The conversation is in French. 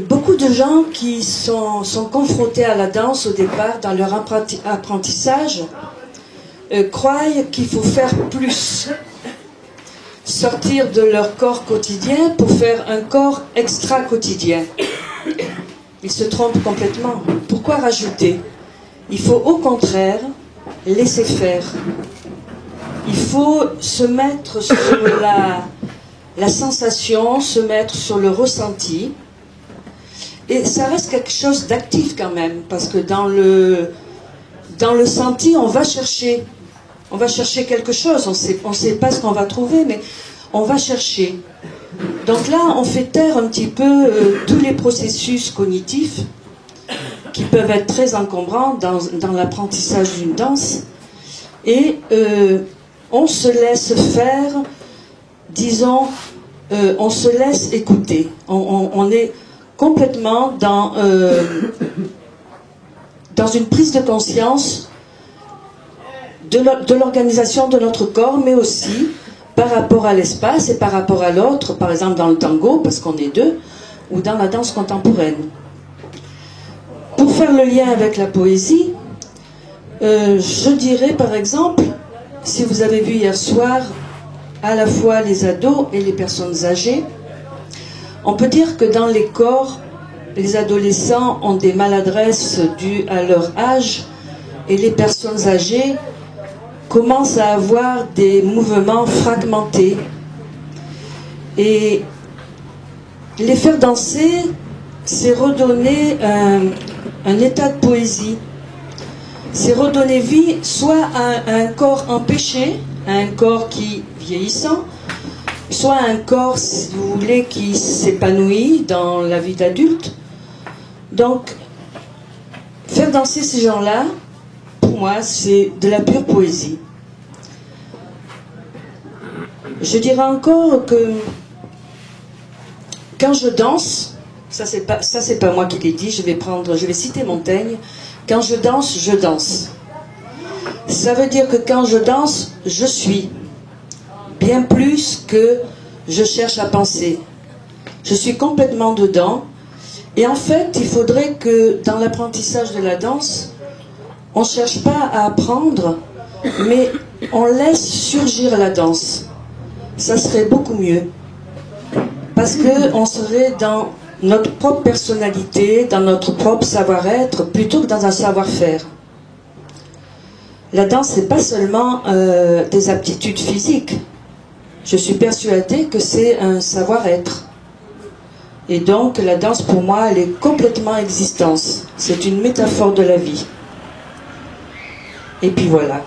Beaucoup de gens qui sont confrontés à la danse au départ dans leur apprentissage croient qu'il faut faire plus, sortir de leur corps quotidien pour faire un corps extra-quotidien. Ils se trompent complètement. Pourquoi rajouter? Il faut au contraire laisser faire. Il faut se mettre sur la sensation, se mettre sur le ressenti. Et ça reste quelque chose d'actif quand même, parce que dans le senti, on va chercher quelque chose. On ne sait pas ce qu'on va trouver, mais on va chercher. Donc là, on fait taire un petit peu tous les processus cognitifs qui peuvent être très encombrants dans l'apprentissage d'une danse. Et on se laisse faire, disons, on se laisse écouter. On est complètement dans une prise de conscience de l'organisation de notre corps, mais aussi par rapport à l'espace et par rapport à l'autre, par exemple dans le tango, parce qu'on est deux, ou dans la danse contemporaine. Pour faire le lien avec la poésie, je dirais par exemple, si vous avez vu hier soir, à la fois les ados et les personnes âgées, on peut dire que dans les corps, les adolescents ont des maladresses dues à leur âge et les personnes âgées commencent à avoir des mouvements fragmentés. Et les faire danser, c'est redonner un état de poésie. C'est redonner vie soit à un corps empêché, à un corps qui vieillissant, soit un corps, si vous voulez, qui s'épanouit dans la vie d'adulte. Donc, faire danser ces gens-là, pour moi, c'est de la pure poésie. Je dirais encore que quand je danse, ça c'est pas moi qui l'ai dit, je vais citer Montaigne. Quand je danse, je danse. Ça veut dire que quand je danse, je suis. Bien plus que je cherche à penser. Je suis complètement dedans. Et en fait, il faudrait que dans l'apprentissage de la danse, on ne cherche pas à apprendre, mais on laisse surgir la danse. Ça serait beaucoup mieux. Parce qu'on serait dans notre propre personnalité, dans notre propre savoir-être, plutôt que dans un savoir-faire. La danse, c'est pas seulement des aptitudes physiques. Je suis persuadée que c'est un savoir-être. Et donc, la danse, pour moi, elle est complètement existence. C'est une métaphore de la vie. Et puis voilà.